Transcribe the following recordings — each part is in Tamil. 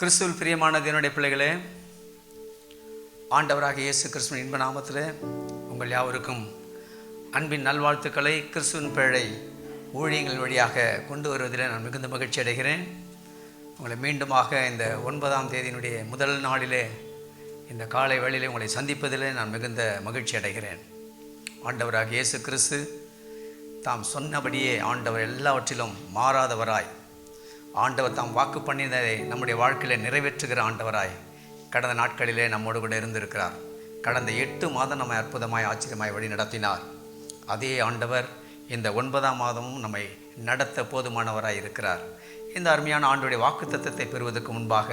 கிறிஸ்துவில் பிரியமான என்னுடைய பிள்ளைகளே, ஆண்டவராக இயேசு கிறிஸ்துவின் இன்ப நாமத்தில் உங்கள் யாவருக்கும் அன்பின் நல்வாழ்த்துக்களை கிறிஸ்துவின் பிழை ஊழியங்கள் வழியாக கொண்டு வருவதில் நான் மிகுந்த மகிழ்ச்சி அடைகிறேன். உங்களை மீண்டுமாக இந்த 9ஆம் தேதியினுடைய முதல் நாளிலே இந்த காலை வேளையிலே உங்களை சந்திப்பதிலே நான் மிகுந்த மகிழ்ச்சி அடைகிறேன். ஆண்டவராக இயேசு கிறிஸ்து தாம் சொன்னபடியே ஆண்டவர் எல்லாவற்றிலும் மாறாதவராய், ஆண்டவர் தாம் வாக்கு பண்ணினதை நம்முடைய வாழ்க்கையில் நிறைவேற்றுகிற ஆண்டவராய் கடந்த நாட்களிலே நம்மோடு கூட இருந்திருக்கிறார். கடந்த 8 மாதம் நம்மை அற்புதமாய் ஆச்சரியமாய் வழி நடத்தினார். அதே ஆண்டவர் இந்த 9ஆம் மாதமும் நம்மை நடத்த போதுமானவராய் இருக்கிறார். இந்த அருமையான ஆண்டுடைய வாக்கு தத்தத்தை பெறுவதற்கு முன்பாக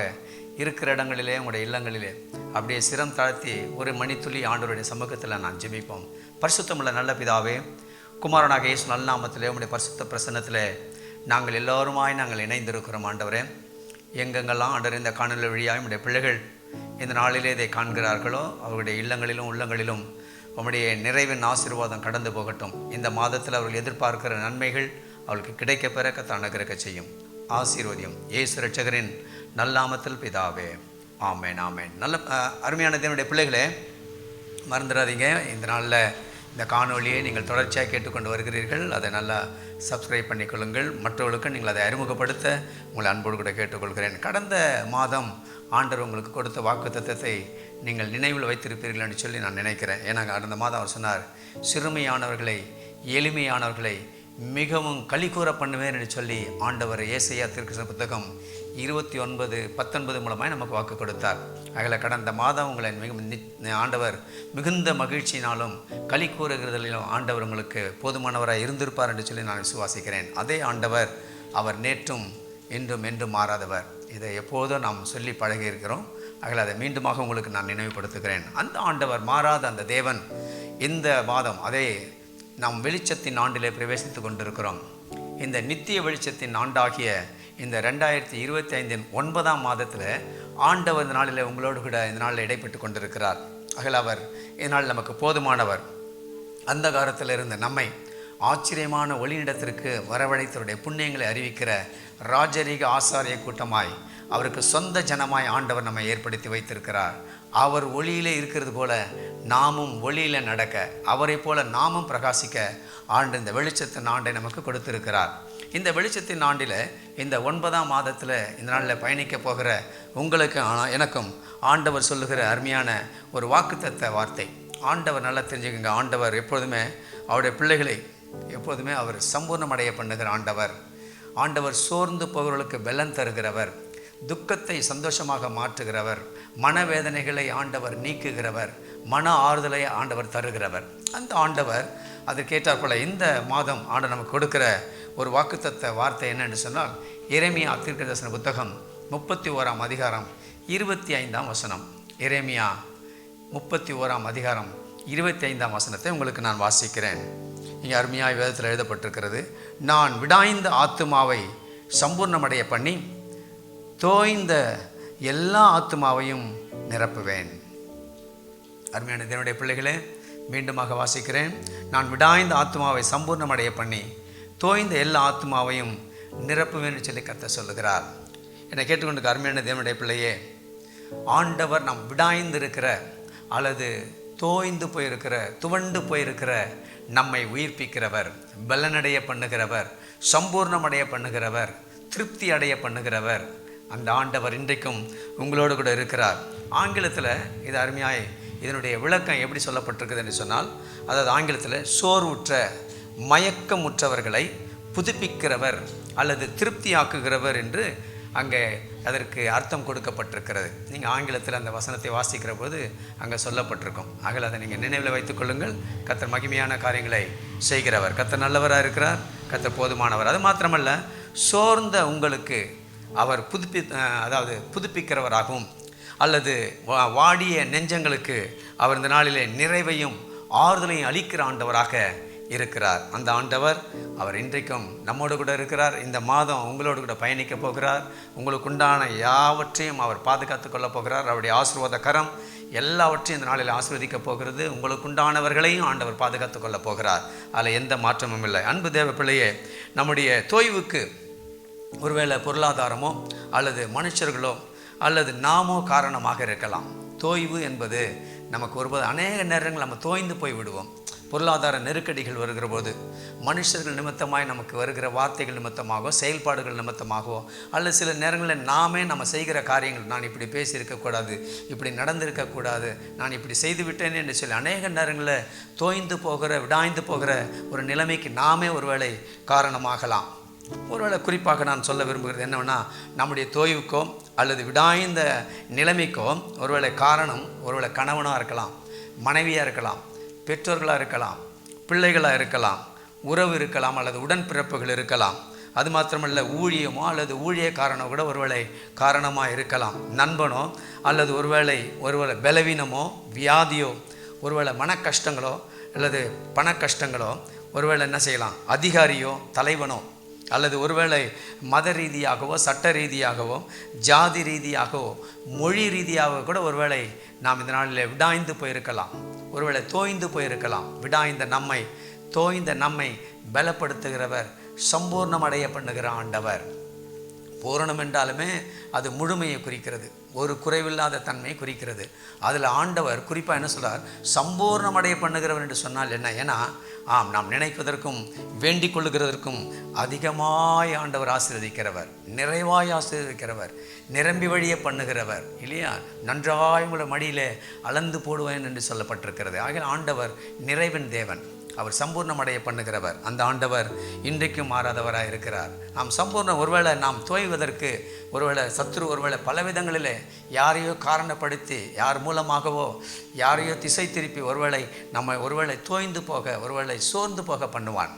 இருக்கிற இடங்களிலே, உங்களுடைய இல்லங்களிலே அப்படியே சிரம் தாழ்த்தி ஒரு மணித்துளி ஆண்டவருடைய சமூகத்தில் நான் ஜெபிப்போம். பரிசுத்தமுள்ள நல்ல பிதாவே, குமாரனாக இயேசு நல்நாமத்திலே உங்களுடைய பரிசுத்த பிரசன்னத்திலே நாங்கள் எல்லோருமாய் நாங்கள் இணைந்திருக்கிறோம். ஆண்டவரே, எங்கெங்கெல்லாம் ஆண்டவர் இந்த காணொலி வழியாக உடைய பிள்ளைகள் இந்த நாளிலே இதை காண்கிறார்களோ அவருடைய இல்லங்களிலும் உள்ளங்களிலும் உம்முடைய நிறைவின் ஆசீர்வாதம் கடந்து போகட்டும். இந்த மாதத்தில் அவர்கள் எதிர்பார்க்கிற நன்மைகள் அவர்களுக்கு கிடைக்க பெற கர்த்தர் அனுகிரக செய்யும். ஆசீர்வதியும் இயேசு இரட்சகரின் நல்நாமத்தில் பிதாவே, ஆமேன் ஆமேன். நல்ல அருமையான தேவனுடைய பிள்ளைகளே, மறந்துடாதீங்க, இந்த நாளில் இந்த காணொலியை நீங்கள் தொடர்ச்சியாக கேட்டுக்கொண்டு வருகிறீர்கள். அதை நல்லா சப்ஸ்கிரைப் பண்ணிக்கொள்ளுங்கள். மற்றவர்களுக்கு நீங்கள் அதை அறிமுகப்படுத்த உங்களை அன்போடு கூட கேட்டுக்கொள்கிறேன். கடந்த மாதம் ஆண்டவர் உங்களுக்கு கொடுத்த வாக்கு தத்தத்தை நீங்கள் நினைவில் வைத்திருப்பீர்கள் என்று சொல்லி நான் நினைக்கிறேன். ஏன்னா கடந்த மாதம் அவர் சொன்னார், சிறுமையானவர்களை எளிமையானவர்களை மிகவும் களிகூற பண்ணுவேன் என்று சொல்லி ஆண்டவர் ஏசாயா தீர்க்கதரிசன புத்தகம் 29:19 மூலமாக நமக்கு வாக்கு கொடுத்தார். அதில் கடந்த மாதம் உங்களை ஆண்டவர் மிகுந்த மகிழ்ச்சியினாலும் களி கூறுகிறதிலும் ஆண்டவர் உங்களுக்கு போதுமானவராக இருந்திருப்பார் என்று சொல்லி நான் விசுவாசிக்கிறேன். அதே ஆண்டவர் அவர் நேற்றும் இன்றும் என்றும் மாறாதவர். இதை எப்போதும் நாம் சொல்லி பழகி இருக்கிறோம். அதில் அதை மீண்டுமாக உங்களுக்கு நான் நினைவுபடுத்துகிறேன். அந்த ஆண்டவர் மாறாத அந்த தேவன் இந்த மாதம் அதே நாம் வெளிச்சத்தின் ஆண்டிலே பிரவேசித்து கொண்டிருக்கிறோம். இந்த நித்திய வெளிச்சத்தின் ஆண்டாகிய இந்த 2025 9ஆம் மாதத்தில் ஆண்டவர் இந்த நாளில் உங்களோடு கூட இந்த நாளில் இடைப்பட்டு கொண்டிருக்கிறார். ஆகல அவர் இதனால் நமக்கு போதுமானவர். அந்த காலத்தில் இருந்த நம்மை ஆச்சரியமான ஒளியிடத்திற்கு வரவழைத்தவருடைய புண்ணியங்களை அறிவிக்கிற ராஜரீக ஆசாரிய கூட்டமாய், அவருக்கு சொந்த ஜனமாய் ஆண்டவர் நம்மை ஏற்படுத்தி வைத்திருக்கிறார். அவர் ஒளியிலே இருக்கிறது போல நாமும் ஒளியில் நடக்க, அவரை போல நாமும் பிரகாசிக்க ஆண்டு இந்த வெளிச்சத்தின் ஆண்டை நமக்கு கொடுத்திருக்கிறார். இந்த வெளிச்சத்தின் ஆண்டில் இந்த 9ஆம் மாதத்தில் இந்த நாளில் பயணிக்க போகிற உங்களுக்கு எனக்கும் ஆண்டவர் சொல்லுகிற அருமையான ஒரு வாக்குத்தத்த வார்த்தை. ஆண்டவர் நல்லா தெரிஞ்சுக்கங்க, ஆண்டவர் எப்பொழுதுமே அவருடைய பிள்ளைகளை எப்போதுமே அவர் சம்பூர்ணமடைய பண்ணுகிற ஆண்டவர். ஆண்டவர் சோர்ந்து போகிறவர்களுக்கு பலன் தருகிறவர், துக்கத்தை சந்தோஷமாக மாற்றுகிறவர், மனவேதனைகளை ஆண்டவர் நீக்குகிறவர், மன ஆறுதலை ஆண்டவர் தருகிறவர். அந்த ஆண்டவர் அதற்கேற்றார் போல இந்த மாதம் ஆண்டவர் நமக்கு கொடுக்கிற ஒரு வாக்குத்தத்த வார்த்தை என்னென்று சொன்னால், எரேமியா தீர்க்கதரிசன புத்தகம் 31ஆம் அதிகாரம் 25ஆம் வசனம். எரேமியா 31ஆம் அதிகாரம் 25ஆம் வசனத்தை உங்களுக்கு நான் வாசிக்கிறேன். இங்கே அருமையாய் வேதத்தில் எழுதப்பட்டிருக்கிறது, நான் விடாய்ந்த ஆத்துமாவை சம்பூர்ணமடைய பண்ணி தோய்ந்த எல்லா ஆத்துமாவையும் நிரப்புவேன். அருமையான தேவனுடைய பிள்ளைகளே, மீண்டுமாக வாசிக்கிறேன். நான் விடாய்ந்த ஆத்துமாவை சம்பூர்ணமடைய பண்ணி தோய்ந்த எல்லா ஆத்துமாவையும் நிரப்புவேன் சொல்லி கர்த்தர் சொல்லுகிறார். என்னை கேட்டுக்கொண்டு அருமையான தேவனுடைய பிள்ளையே, ஆண்டவர் நாம் விடாய்ந்திருக்கிற அல்லது தோய்ந்து போயிருக்கிற, துவண்டு போயிருக்கிற நம்மை உயிர்ப்பிக்கிறவர், பலனடைய பண்ணுகிறவர், சம்பூர்ணமடைய பண்ணுகிறவர், திருப்தி அடைய பண்ணுகிறவர். அந்த ஆண்டவர் இன்றைக்கும் உங்களோடு கூட இருக்கிறார். ஆங்கிலத்தில் இது அருமையாய் இதனுடைய விளக்கம் எப்படி சொல்லப்பட்டிருக்குது என்று சொன்னால், அதாவது ஆங்கிலத்தில் சோர்வுற்ற மயக்கமுற்றவர்களை புதுப்பிக்கிறவர் அல்லது திருப்தியாக்குகிறவர் என்று அங்கே அதற்கு அர்த்தம் கொடுக்கப்பட்டிருக்கிறது. நீங்கள் ஆங்கிலத்தில் அந்த வசனத்தை வாசிக்கிற போது அங்கே சொல்லப்பட்டிருக்கும். ஆகல அதை நீங்கள் நினைவில் வைத்துக் கொள்ளுங்கள். கர்த்தர் மகிமையான காரியங்களை செய்கிறவர், கர்த்தர் நல்லவராக இருக்கிறார், கர்த்தர் போதுமானவர். அது மாத்திரமல்ல, சோர்ந்த உங்களுக்கு அவர் புதுப்பிக்கிறவராகவும் அல்லது வாடிய நெஞ்சங்களுக்கு அவர் இந்த நாளிலே நிறைவையும் ஆறுதலையும் அளிக்கிற ஆண்டவராக இருக்கிறார். அந்த ஆண்டவர் அவர் இன்றைக்கும் நம்மோடு கூட இருக்கிறார். இந்த மாதம் உங்களோடு கூட பயணிக்க போகிறார். உங்களுக்கு உண்டான யாவற்றையும் அவர் பாதுகாத்து கொள்ளப் போகிறார். அவருடைய ஆசீர்வாத கரம் எல்லாவற்றையும் இந்த நாளில் ஆசீர்வதிக்க போகிறது. உங்களுக்கு உண்டானவர்களையும் ஆண்டவர் பாதுகாத்து கொள்ளப் போகிறார். அதில் எந்த மாற்றமும் இல்லை. அன்பு தேவ பிள்ளையே, நம்முடைய தோய்வுக்கு ஒருவேளை பொருளாதாரமோ அல்லது மனுஷர்களோ அல்லது நாமோ காரணமாக இருக்கலாம். தோய்வு என்பது நமக்கு ஒருபோது அநேக நேரங்கள் நம்ம தோய்ந்து போய் விடுவோம். பொருளாதார நெருக்கடிகள் வருகிற போது, மனுஷர்கள் நிமித்தமாய் நமக்கு வருகிற வார்த்தைகள் நிமித்தமாகவோ செயல்பாடுகள் நிமித்தமாகவோ, அல்லது சில நேரங்களில் நாமே நம்ம செய்கிற காரியங்கள், நான் இப்படி பேசியிருக்கக்கூடாது, இப்படி நடந்திருக்கக்கூடாது, நான் இப்படி செய்து விட்டேன் என்று சொல்லி அநேக நேரங்களில் தோய்ந்து போகிற விடாய்ந்து போகிற ஒரு நிலைமைக்கு நாமே ஒருவேளை காரணமாகலாம். ஒருவேளை குறிப்பாக நான் சொல்ல விரும்புகிறது என்னவென்னா, நம்முடைய தோய்வுக்கோ அல்லது விடாய்ந்த நிலைமைக்கோ ஒருவேளை காரணம் ஒருவேளை கணவனாக இருக்கலாம், மனைவியாக இருக்கலாம், பெற்றோர்களாக இருக்கலாம், பிள்ளைகளாக இருக்கலாம், உறவு இருக்கலாம், அல்லது உடன்பிறப்புகள் இருக்கலாம். அது மாத்திரமல்ல, ஊழியமோ அல்லது ஊழியக்காரனோ கூட ஒருவேளை காரணமாக இருக்கலாம். நண்பனோ அல்லது ஒருவேளை பலவீனமோ வியாதியோ, ஒருவேளை மன கஷ்டங்களோ அல்லது பண கஷ்டங்களோ, ஒருவேளை என்ன செய்யலாம், அதிகாரியோ தலைவனோ, அல்லது ஒருவேளை மத ரீதியாகவோ சட்ட ரீதியாகவோ ஜாதி ரீதியாகவோ மொழி ரீதியாக கூட ஒருவேளை நாம் இந்த நாளில் விடாய்ந்து போயிருக்கலாம், ஒருவேளை தோய்ந்து போயிருக்கலாம். தோய்ந்த நம்மை பலப்படுத்துகிறவர், சம்பூர்ணமடைய பண்ணுகிற ஆண்டவர். பூரணம் என்றாலுமே அது முழுமையை குறிக்கிறது, ஒரு குறைவில்லாத தன்மையை குறிக்கிறது. அதில் ஆண்டவர் குறிப்பாக என்ன சொல்கிறார், சம்பூர்ணமடைய பண்ணுகிறவர் என்று சொன்னால் என்ன? ஏன்னா நாம் நினைப்பதற்கும் வேண்டிக் கொள்ளுகிறதற்கும் அதிகமாய் ஆண்டவர் ஆசீர்வதிக்கிறவர், நிறைவாய் ஆசீர்வதிக்கிறவர், நிரம்பி வழிய பண்ணுகிறவர் இல்லையா? நன்றாய் உங்களை மடியிலே அளந்து போடுவேன் என்று சொல்லப்பட்டிருக்கிறது. ஆகிய ஆண்டவர் நிறைவின் தேவன், அவர் சம்பூர்ணமடைய பண்ணுகிறவர். அந்த ஆண்டவர் இன்றைக்கும் மாறாதவராக இருக்கிறார். நாம் சம்பூர்ணம், ஒருவேளை நாம் தோய்வதற்கு ஒருவேளை சத்துரு ஒருவேளை பல விதங்களில் யாரையோ காரணப்படுத்தி, யார் மூலமாகவோ யாரையோ திசை திருப்பி ஒருவேளை தோய்ந்து போக, ஒருவேளை சோர்ந்து போக பண்ணுவான்,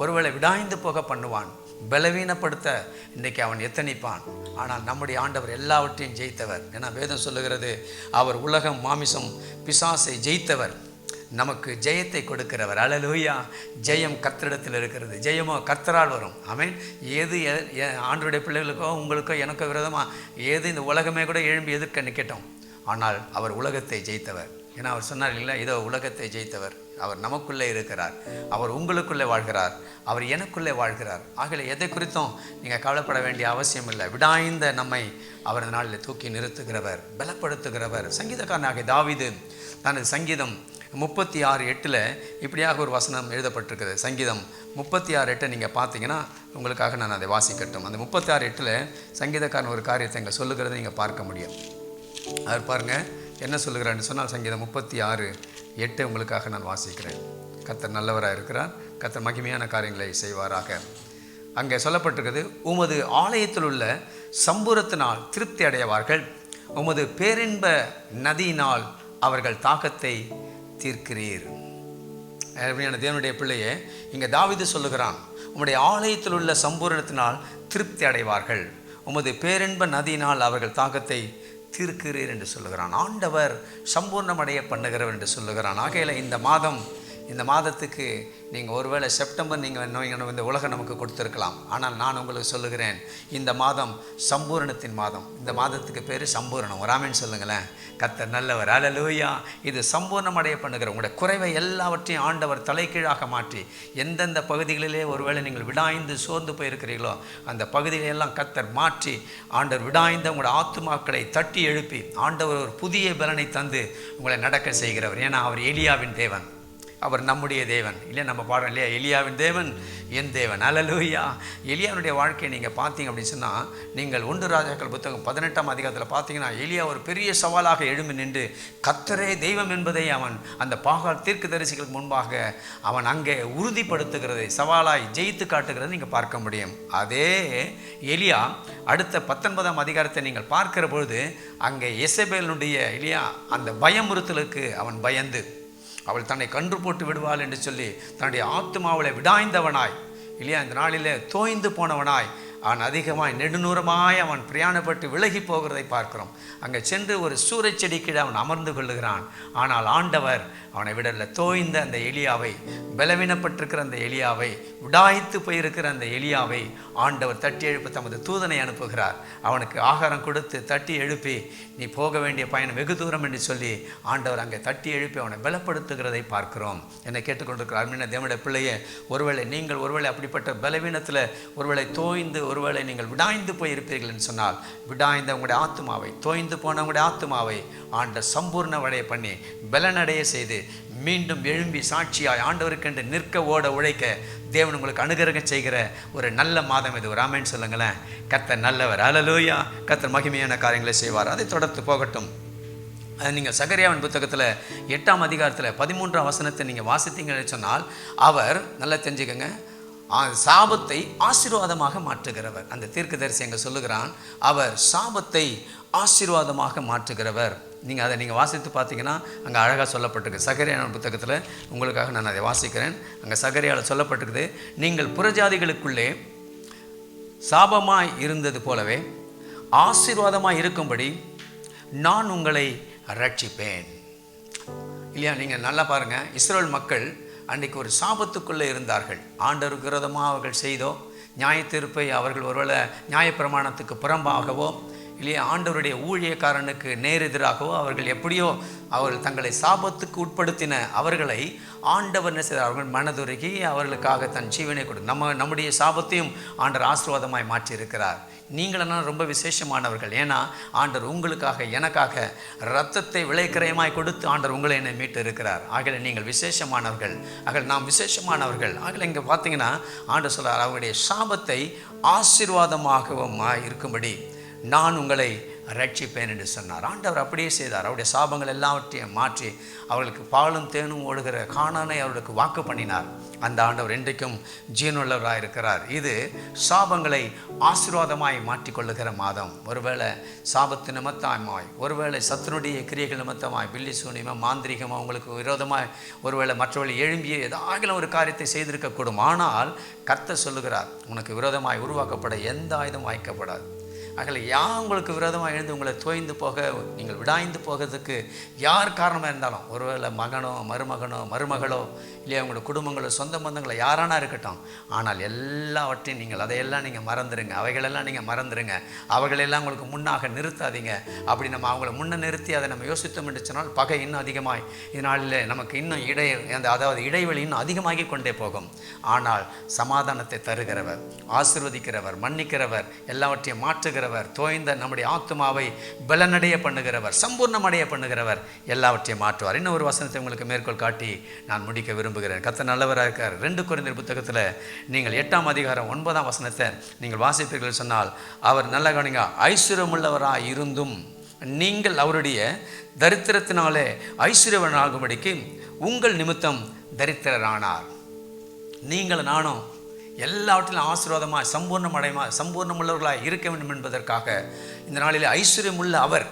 ஒருவேளை விடாய்ந்து போக பண்ணுவான், பலவீனப்படுத்த இன்றைக்கு அவன் எத்தனிப்பான். ஆனால் நம்முடைய ஆண்டவர் எல்லாவற்றையும் ஜெயித்தவர். ஏன்னா வேதம் சொல்லுகிறது, அவர் உலகம் மாமிசம் பிசாசை ஜெயித்தவர், நமக்கு ஜெயத்தை கொடுக்கிறவர். அல்லேலூயா! ஜெயம் கர்த்தரிடத்தில் இருக்கிறது, ஜெயமோ கர்த்தரால் வரும். ஆமென். ஏது ஆண்டவருடைய பிள்ளைகளுக்கோ உங்களுக்கோ எனக்கோ விரோதமாக ஏது இந்த உலகமே கூட எழும்பி எதிர்க்க நிற்கட்டும், ஆனால் அவர் உலகத்தை ஜெயித்தவர். ஏன்னா அவர் சொன்னார் இல்லை, இதோ உலகத்தை ஜெயித்தவர், அவர் நமக்குள்ளே இருக்கிறார், அவர் உங்களுக்குள்ளே வாழ்கிறார், அவர் எனக்குள்ளே வாழ்கிறார். ஆகவே எதை குறித்தும் நீங்கள் கவலைப்பட வேண்டிய அவசியம் இல்லை. விடாய்ந்த நம்மை அவர் நாளில் தூக்கி நிறுத்துகிறவர், பலப்படுத்துகிறவர். சங்கீதக்காரனாகிய தாவீது தனது சங்கீதம் 36:8 இப்படியாக ஒரு வசனம் எழுதப்பட்டிருக்குது. சங்கீதம் 36:8 நீங்கள் பார்த்தீங்கன்னா உங்களுக்காக நான் அதை வாசிக்கட்டும். அந்த 36:8 சங்கீதக்காரன் ஒரு காரியத்தை இங்கே சொல்லுகிறதை நீங்கள் பார்க்க முடியும். அவர் பாருங்கள் என்ன சொல்லுகிறான்னு சொன்னால், சங்கீதம் 36:8 உங்களுக்காக நான் வாசிக்கிறேன். கர்த்தர் நல்லவராக இருக்கிறார், கர்த்தர் மகிமையான காரியங்களை செய்வாராக. அங்கே சொல்லப்பட்டிருக்கிறது, உமது ஆலயத்தில் உள்ள சம்பூரத்தினால் திருப்தி அடைவார்கள், உமது பேரின்ப நதியினால் அவர்கள் தாகத்தை தீர்க்கிறீர். அருமையான தேவனுடைய பிள்ளையே, இங்கே தாவீது சொல்லுகிறான், உம்முடைய ஆலயத்தில் உள்ள சம்பூரணத்தினால் திருப்தி அடைவார்கள், உமது பேரின்ப நதியினால் அவர்கள் தாகத்தை தீர்க்கிறீர் என்று சொல்லுகிறான். ஆண்டவர் சம்பூர்ணமடைய பண்ணுகிறவர் என்று சொல்லுகிறான். ஆகையில் இந்த மாதத்துக்கு நீங்கள் ஒருவேளை செப்டம்பர் நீங்கள் இந்த உலகம் நமக்கு கொடுத்துருக்கலாம். ஆனால் நான் உங்களுக்கு சொல்லுகிறேன், இந்த மாதம் சம்பூரணத்தின் மாதம். இந்த மாதத்துக்கு பேர் சம்பூரணம். ஒரு ஆமென் சொல்லுங்களேன். கர்த்தர் நல்லவர். அல்லேலூயா! இது சம்பூர்ணமடைய பண்ணுகிற உங்களுடைய குறைவை எல்லாவற்றையும் ஆண்டவர் தலைகீழாக மாற்றி, எந்தெந்த பகுதிகளிலே ஒருவேளை நீங்கள் விடாய்ந்து சோர்ந்து போயிருக்கிறீர்களோ அந்த பகுதிகளெல்லாம் கர்த்தர் மாற்றி, ஆண்டவர் விடாய்ந்த உங்களுடைய ஆத்துமாக்களை தட்டி எழுப்பி ஆண்டவர் ஒரு புதிய பலனை தந்து உங்களை நடக்க செய்கிறவர். ஏன்னா அவர் எலியாவின் தேவன், அவர் நம்முடைய தேவன். இல்லை நம்ம பாடுறோம் இல்லையா, எலியாவின் தேவன் என் தேவன். அல்லேலூயா! எலியாவுடைய வாழ்க்கையை நீங்கள் பார்த்தீங்க அப்படின்னு சொன்னால், நீங்கள் 1 ராஜாக்கள் புத்தகம் 18ஆம் அதிகாரத்தில் பார்த்தீங்கன்னா, எலியா ஒரு பெரிய சவாலாக எழும்பி நின்று கர்த்தரே தெய்வம் என்பதை அவன் அந்த பாகால் தீர்க்கதரிசிகளுக்கு முன்பாக அவன் அங்கே உறுதிப்படுத்துகிறதை, சவாலாய் ஜெயித்து காட்டுகிறதை நீங்கள் பார்க்க முடியும். அதே எலியா அடுத்த 19ஆம் அதிகாரத்தை நீங்கள் பார்க்கிற பொழுது, அங்கே எசபேலுடைய இல்லையா அந்த பயமுறுத்தலுக்கு அவன் பயந்து, அவள் தன்னை கன்று போட்டு விடுவாள் என்று சொல்லி தன்னுடைய ஆத்துமாவளை விடாய்ந்தவனாய் இல்லையா, இந்த நாளிலே தோய்ந்து போனவனாய் அவன் அதிகமாய் நெடுநூறமாய் அவன் பிரயாணப்பட்டு விலகி போகிறதை பார்க்கிறோம். அங்கே சென்று ஒரு சூறைச்செடி கீழே அவன் அமர்ந்து கொள்ளுகிறான். ஆனால் ஆண்டவர் அவனை விடல. தோய்ந்த அந்த எலியாவை, பலவீனப்பட்டிருக்கிற அந்த எலியாவை, விடாய்த்து போயிருக்கிற அந்த எலியாவை ஆண்டவர் தட்டி எழுப்ப தமது தூதனை அனுப்புகிறார். அவனுக்கு ஆகாரம் கொடுத்து தட்டி எழுப்பி, நீ போக வேண்டிய பயணம் வெகு தூரம் என்று சொல்லி ஆண்டவர் அங்கே தட்டி எழுப்பி அவனை பலப்படுத்துகிறதை பார்க்கிறோம். என்னை கேட்டுக்கொண்டிருக்கிறார் அருமையான தேவனுடைய பிள்ளையே, ஒருவேளை நீங்கள் ஒருவேளை அப்படிப்பட்ட பலவீனத்தில் ஒருவேளை தோய்ந்து ஒருவேளை நீங்கள் விடாய்ந்து போயிருப்பீர்கள் என்று சொன்னால், விடாய்ந்த உங்களுடைய ஆத்துமாவை, தோய்ந்து போன உங்களுடைய ஆத்துமாவை ஆண்டவர் சம்பூர்ண வடைய பண்ணி பலனடைய செய்து மீண்டும் எழும்பி சாட்சியாய் ஆண்டவருக்கென்று நிற்க ஓட உழைக்க தேவன் உங்களுக்கு அனுகிரகம் செய்கிற ஒரு நல்ல மாதம் இது. ஒரு ஆமென் சொல்லுங்களேன். கர்த்தர் நல்லவர். அல்லேலூயா. கர்த்தர் மகிமையான காரியங்களை செய்வார். அதை தொடர்ந்து போகட்டும். நீங்கள் சகரியாவின் புத்தகத்தில் 8ஆம் அதிகாரத்தில் 13ஆம் வசனத்தை நீங்கள் வாசித்தீங்கன்னு சொன்னால், அவர் நல்லா தெரிஞ்சுக்கங்க, சாபத்தை ஆசீர்வாதமாக மாற்றுகிறவர். அந்த தீர்க்கதரிசி அங்கே சொல்லுகிறான், அவர் சாபத்தை ஆசீர்வாதமாக மாற்றுகிறவர். நீங்கள் அதை வாசித்து பார்த்தீங்கன்னா அங்கே அழகாக சொல்லப்பட்டிருக்கு. சகரியாவின் புத்தகத்தில் உங்களுக்காக நான் அதை வாசிக்கிறேன். அங்கே சகரியாவில் சொல்லப்பட்டிருக்குது, நீங்கள் புறஜாதிகளுக்குள்ளே சாபமாய் இருந்தது போலவே ஆசீர்வாதமாக இருக்கும்படி நான் உங்களை ரட்சிப்பேன். இல்லையா? நீங்கள் நல்லா பாருங்கள், இஸ்ரவேல் மக்கள் அன்றைக்கு ஒரு சாபத்துக்குள்ளே இருந்தார்கள். ஆண்டவருக்கு விரோதமாக அவர்கள் செய்தோ, நியாயத்தீர்ப்பை அவர்கள் ஒருவேளை நியாயப்பிரமாணத்துக்கு புறம்பாகவோ, இல்லையா ஆண்டவருடைய ஊழியக்காரனுக்கு நேரெதிராகவோ அவர்கள் எப்படியோ அவர்கள் தங்களை சாபத்துக்கு உட்படுத்தின அவர்களை ஆண்டவர் என்ன செய்தார்? அவர்கள் மனதுருகி அவர்களுக்காக தன் ஜீவனை கொடு நம்முடைய சாபத்தையும் ஆண்டவர் ஆசீர்வாதமாய் மாற்றியிருக்கிறார். நீங்களெல்லாம் ரொம்ப விசேஷமானவர்கள். ஏன்னா ஆண்டவர் உங்களுக்காக எனக்காக இரத்தத்தை விலைக்கிரயமாய் கொடுத்து ஆண்டவர் உங்களை என்னை மீட்டு இருக்கிறார். ஆகல நீங்கள் விசேஷமானவர்கள். ஆகல நாம் விசேஷமானவர்கள். ஆகல இங்கே பார்த்தீங்கன்னா ஆண்டவர் சொல்றார், அவருடைய சாபத்தை ஆசீர்வாதமாகவும் இருக்கும்படி நான் உங்களை ரட்சிப்பேன் என்று சொன்னார். ஆண்டவர் அப்படியே செய்தார். அவருடைய சாபங்கள் எல்லாவற்றையும் மாற்றி அவர்களுக்கு பாலும் தேனும் ஓடுகிற கானானை அவர்களுக்கு வாக்கு பண்ணினார். அந்த ஆண்டவர் இன்றைக்கும் ஜீவனுள்ளவராக இருக்கிறார். இது சாபங்களை ஆசீர்வாதமாய் மாற்றிக்கொள்ளுகிற மாதம். ஒருவேளை சாபத்து நிமித்தமாய், ஒருவேளை சத்துனுடைய கிரியைகள் நிமித்தமாய், பில்லி சூனியமாக மாந்திரிகமாக உங்களுக்கு விரோதமாய் ஒருவேளை மற்றவர்கள் எழும்பிய ஏதாகிலும் ஒரு காரியத்தை செய்திருக்கக்கூடும். ஆனால் கர்த்தர் சொல்லுகிறார், உனக்கு விரோதமாய் உருவாக்கப்பட எந்த ஆயுதம் வாய்க்கப்படாது. ஆகல யார் உங்களுக்கு விரோதமாக எழுந்து உங்களை தோய்ந்து போக, நீங்கள் விடாய்ந்து போகிறதுக்கு யார் காரணமாக இருந்தாலும், ஒருவேளை மகனோ மருமகனோ மருமகளோ, இல்லையா உங்களோட குடும்பங்களோ சொந்த பந்தங்களோ யாரானா இருக்கட்டும், ஆனால் எல்லாவற்றையும் நீங்கள் அதையெல்லாம் நீங்கள் மறந்துடுங்க. அவைகளெல்லாம் நீங்கள் மறந்துடுங்க. அவைகளெல்லாம் உங்களுக்கு முன்னாக நிறுத்தாதீங்க. அப்படி நம்ம அவங்கள முன்ன நிறுத்தி அதை நம்ம யோசித்தோம் என்று சொன்னால் பகை இன்னும் அதிகமாய் இதனால நமக்கு இன்னும் அதாவது இடைவெளி இன்னும் அதிகமாகி கொண்டே போகும். ஆனால் சமாதானத்தை தருகிறவர், ஆசீர்வதிக்கிறவர், மன்னிக்கிறவர், எல்லாவற்றையும் மாற்றுகிறவர், தோய்ந்த நம்முடைய ஆத்துமாவை பலனடைய பண்ணுகிறவர், சம்பூர்ணமடைய பண்ணுகிறவர், எல்லாவற்றையும் மாற்றுவார். இன்னும் ஒரு வசனத்தை உங்களுக்கு மேற்கோள் காட்டி நான் முடிக்க விரும்புகிறேன். கர்த்தர் நல்லவராக இருக்கார். 2 கொரிந்தியர் புத்தகத்தில் நீங்கள் 8ஆம் அதிகாரம் 9ஆம் வசனத்தை நீங்கள் வாசிப்பீர்கள் சொன்னால், அவர் நல்ல கவனிங்க, ஐஸ்வர்யமுள்ளவராக இருந்தும் நீங்கள் அவருடைய தரித்திரத்தினாலே ஐஸ்வர்யவனாகும்படிக்கு உங்கள் நிமித்தம் தரித்திரரானார். நீங்கள் நானும் எல்லாவற்றிலும் ஆசீர்வாதமாக சம்பூர்ணமுள்ளவர்களாக இருக்க வேண்டும் என்பதற்காக இந்த நாளில் ஐஸ்வர்யமுள்ள அவர்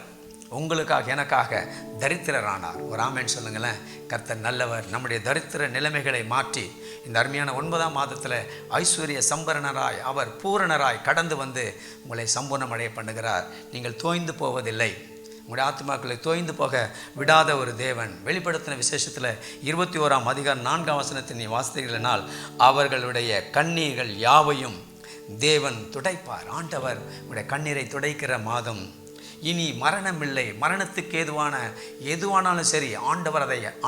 உங்களுக்காக எனக்காக தரித்திரரானார். ஒரு ஆமென் சொல்லுங்களேன். கர்த்தர் நல்லவர். நம்முடைய தரித்திர நிலைமைகளை மாற்றி இந்த அருமையான 9ஆம் மாதத்தில் ஐஸ்வர்ய சம்பரணராய் அவர் பூரணராய் கடந்து வந்து உங்களை சம்பூர்ணமடைய பண்ணுகிறார். நீங்கள் தோய்ந்து போவதில்லை. உங்களுடைய ஆத்மாக்களை தோய்ந்து போக விடாத ஒரு தேவன். வெளிப்படுத்தின விசேஷத்தில் 21ஆம் அதிகாரம் 4ஆம் வசனத்தை நீ வாசித்தீர்களானால், அவர்களுடைய கண்ணீர்கள் யாவையும் தேவன் துடைப்பார். ஆண்டவர் உங்களுடைய கண்ணீரை துடைக்கிற மாதம். இனி மரணம் இல்லை. மரணத்துக்கு எதுவானாலும் சரி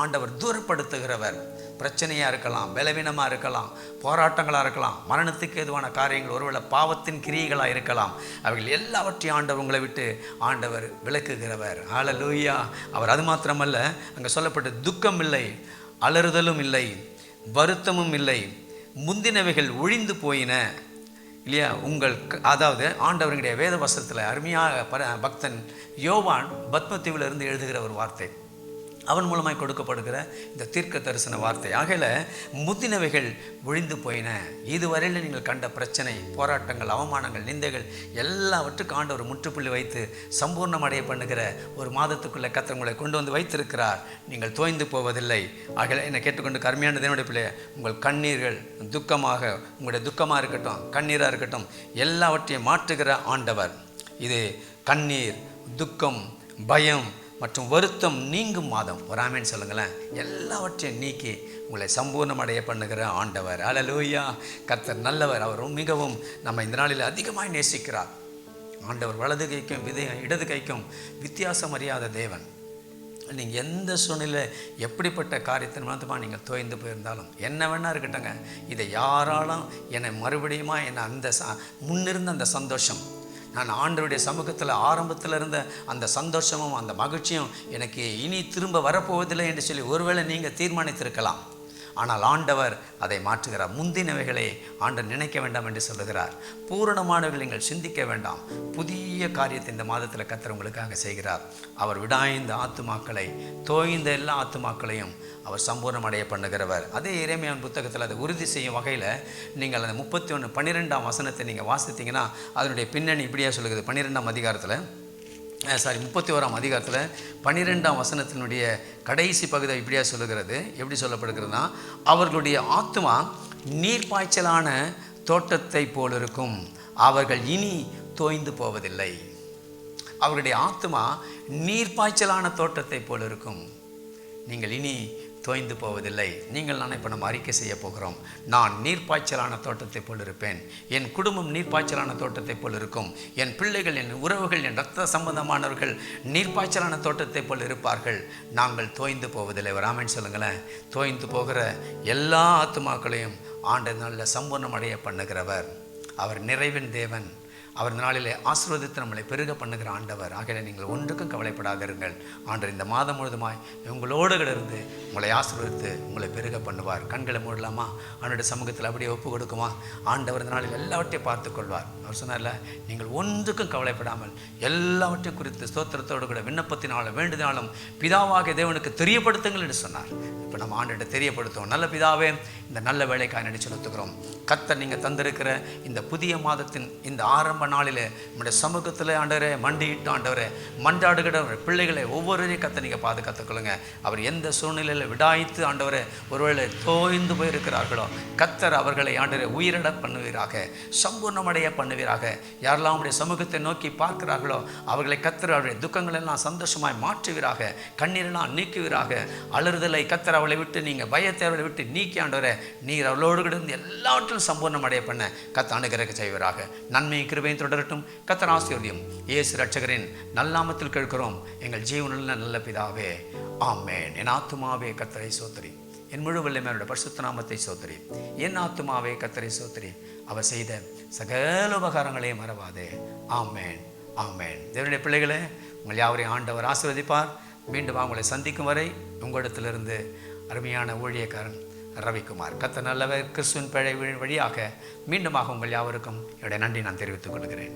ஆண்டவர் தூரப்படுத்துகிறவர். பிரச்சனையாக இருக்கலாம், பலவீனமாக இருக்கலாம், போராட்டங்களாக இருக்கலாம், மரணத்துக்கு ஏதுவான காரியங்கள், ஒருவேளை பாவத்தின் கிரியைகளாக இருக்கலாம். அவைகள் எல்லாவற்றையும் ஆண்டவர் உங்களை விட்டு ஆண்டவர் விலக்குகிறவர். ஹல்லேலூயா. அவர் அது மாத்திரமல்ல, அங்கே சொல்லப்பட்ட துக்கம் இல்லை, அலறுதலும் இல்லை, வருத்தமும் இல்லை, முந்தினவைகள் ஒழிந்து போயின. இல்லையா? அதாவது ஆண்டவருடைய வேத வசனத்தில் அருமையாக பக்தன் யோவான் பத்மத்தீவிலிருந்து எழுதுகிற ஒரு வார்த்தை, அவன் மூலமாய் கொடுக்கப்படுகிற இந்த தீர்க்க தரிசன வார்த்தை. ஆகல முந்தினவைகள் ஒழிந்து போயின. இதுவரையில் நீங்கள் கண்ட பிரச்சனை, போராட்டங்கள், அவமானங்கள், நிந்தைகள் எல்லாவற்றுக்கும் ஆண்டவர் முற்றுப்புள்ளி வைத்து சம்பூர்ணமடைய பண்ணுகிற ஒரு மாதத்துக்குள்ளே கர்த்தர் உங்களை கொண்டு வந்து வைத்திருக்கிறார். நீங்கள் தோய்ந்து போவதில்லை. ஆகல என்னை கேட்டுக்கொண்டு கருமையான தேவனுடைய பிள்ளை, உங்கள் கண்ணீர்கள் உங்களுடைய துக்கமாக இருக்கட்டும், கண்ணீராக இருக்கட்டும், எல்லாவற்றையும் மாற்றுகிற ஆண்டவர். இது கண்ணீர், துக்கம், பயம் மற்றும் வருத்தம் நீங்கும் மாதம். ஒரு ஆமென் சொல்லுங்களேன். எல்லாவற்றையும் நீக்கி உங்களை சம்பூர்ணமடைய பண்ணுகிற ஆண்டவர். ஹல்லேலூயா. கர்த்தர் நல்லவர். அவர் மிகவும் நம்ம இந்த நாளில் அதிகமாக நேசிக்கிறார். ஆண்டவர் வலது கைக்கும் இடது கைக்கும் வித்தியாசம் அறியாத தேவன். நீங்கள் எந்த சூழ்நிலை எப்படிப்பட்ட காரியத்தின் மூலமாக நீங்கள் தோய்ந்து போயிருந்தாலும் என்ன வேணா இருக்கட்டுங்க, இதை யாராலும் என்னை மறுபடியுமா என்னை அந்த முன்னிருந்த அந்த சந்தோஷம், நான் ஆண்டவருடைய சமூகத்தில் ஆரம்பத்தில் இருந்த அந்த சந்தோஷமும் அந்த மகிழ்ச்சியும் எனக்கு இனி திரும்ப வரப்போவதில்லை என்று சொல்லி ஒருவேளை நீங்கள் தீர்மானித்திருக்கலாம். ஆனால் ஆண்டவர் அதை மாற்றுகிறார். முந்தினவைகளை ஆண்டவர் நினைக்க வேண்டாம் என்று சொல்லுகிறார். பூரணமானவர்கள் நீங்கள் சிந்திக்க வேண்டாம். புதிய காரியத்தை இந்த மாதத்தில் கர்த்தர் உங்களுக்காக செய்கிறார். அவர் விடாய்ந்த ஆத்துமாக்களை, தோய்ந்த எல்லா ஆத்துமாக்களையும் அவர் சம்பூர்ணமடைய பண்ணுகிறவர். அதே எரேமியா புத்தகத்தில் அதை உறுதி செய்யும் வகையில் நீங்கள் அந்த 31:12 வசனத்தை நீங்கள் வாசித்தீங்கன்னா அதனுடைய பின்னணி இப்படியா சொல்லுகிறது. 12ஆம் அதிகாரத்தில் 31ஆம் அதிகாரத்தில் 12ஆம் வசனத்தினுடைய கடைசி பகுதி இப்படியா சொல்லுகிறது. எப்படி சொல்லப்படுகிறதுனா, அவர்களுடைய ஆத்துமா நீர்ப்பாய்ச்சலான தோட்டத்தை போல் இருக்கும், அவர்கள் இனி தோய்ந்து போவதில்லை. அவர்களுடைய ஆத்துமா நீர்ப்பாய்ச்சலான தோட்டத்தை போல் இருக்கும், நீங்கள் இனி தோய்ந்து போவதில்லை. நீங்கள் நான் இப்போ நம்ம அறிக்கை செய்ய போகிறோம். நான் நீர்ப்பாய்ச்சலான தோட்டத்தை போல் இருப்பேன், என் குடும்பம் நீர்ப்பாய்ச்சலான தோட்டத்தை போல் இருக்கும், என் பிள்ளைகள், என் உறவுகள், என் இரத்த சம்பந்தமானவர்கள் நீர்ப்பாய்ச்சலான தோட்டத்தை போல் இருப்பார்கள். நாங்கள் தோய்ந்து போவதில்லை. ஒரு ஆமென் சொல்லுங்களேன். தோய்ந்து போகிற எல்லா ஆத்துமாக்களையும் ஆண்டவர் நல்ல சம்பூர்ணம் அடைய பண்ணுகிறவர். அவர் நிறைவின் தேவன். அவர் நாளிலே ஆசீர்வதித்து நம்மளை பெருக பண்ணுகிற ஆண்டவர். ஆகிய நீங்கள் ஒன்றுக்கும் கவலைப்படாதிருங்கள். ஆண்டவர் இந்த மாதம் முழுதுமாய் உங்களோடு இருந்து உங்களை ஆசீர்வதித்து உங்களை பெருக பண்ணுவார். கண்களை மூடலாமா? ஆண்டோட சமூகத்தில் அப்படியே ஒப்பு கொடுக்குமா? ஆண்டவர் இந்த நாளில் எல்லாவற்றையும் பார்த்து கொள்வார். அவர் சொன்னார்ல, நீங்கள் ஒன்றுக்கும் கவலைப்படாமல் எல்லாவற்றையும் குறித்து ஸ்தோத்திரத்தோடு கூட விண்ணப்பத்தினாலும் வேண்டுதனாலும் பிதாவாகிய தேவனுக்கு தெரியப்படுத்துங்கள் என்று சொன்னார். இப்போ நம்ம ஆண்டவர்கிட்ட தெரியப்படுத்துவோம். நல்ல பிதாவே, இந்த நல்ல வேலைக்காக நடிச்சு செலுத்துகிறோம். கர்த்தர் நீங்கள் தந்திருக்கிற இந்த புதிய மாதத்தின் இந்த ஆரம்ப நாளில் நம்முடைய சமூகத்தில் ஆண்டவரே மண்டியிட்டு ஆண்டவரே மன்றாடுகிற பிள்ளைகளை ஒவ்வொருவரையும் கர்த்தர் நீங்கள் பாதுகாத்துக்கொள்ளுங்க. அவர் எந்த சூழ்நிலையில் விடாய்த்து ஆண்டவரை ஒருவேளை தோய்ந்து போயிருக்கிறார்களோ கர்த்தர் அவர்களை ஆண்டவரை உயிரிட பண்ணுவீராக, சம்பூர்ணமடைய பண்ணுவீராக. யாரெல்லாம் அவருடைய சமூகத்தை நோக்கி பார்க்கிறார்களோ அவர்களை கர்த்தர் அவருடைய துக்கங்களெல்லாம் சந்தோஷமாய் மாற்றுவீராக, கண்ணீரெல்லாம் நீக்குவீராக. அலறுதலை கர்த்தர் அவளை விட்டு, நீங்கள் பயத்தை அவளை விட்டு நீக்கி ஆண்டவரை நீர் அவளோடு இருந்து எல்லாவற்றிலும் சம்பூர்ணம் அடைய பண்ண கர்த்தர் அனுகிரகம் செய்வீராக. நன்மை கிருபையும் தொடரட்டும். கர்த்தர் ஆசீர்வதியும். இயேசு இரட்சகரின் நல்லாமத்தில் கேட்கிறோம் எங்கள் ஜீவனுள்ள நல்ல பிதாவே, ஆமென். என் ஆத்துமாவே கர்த்தரை சோத்திரி, என் முழு வல்லமையோட பரிசுத்த நாமத்தை சோத்திரி. என் ஆத்துமாவே கர்த்தரை சோத்திரி, அவர் செய்த சகல உபகாரங்களையும் மறவாதே. ஆமென், ஆமென். தேவனுடைய பிள்ளைகளே, உங்கள் யாவரையும் ஆண்டவர் ஆசீர்வதிப்பார். மீண்டும் உங்களை சந்திக்கும் வரை உங்களிடத்திலிருந்து அருமையான ஊழியக்காரன் ரவிக்குமார். கர்த்தர் நல்லவர். கிறிஸ்துவின் பிழை வழியாக மீண்டுமாக உங்கள் யாவருக்கும் என்னுடைய நன்றி நான் தெரிவித்துக் கொள்கிறேன்.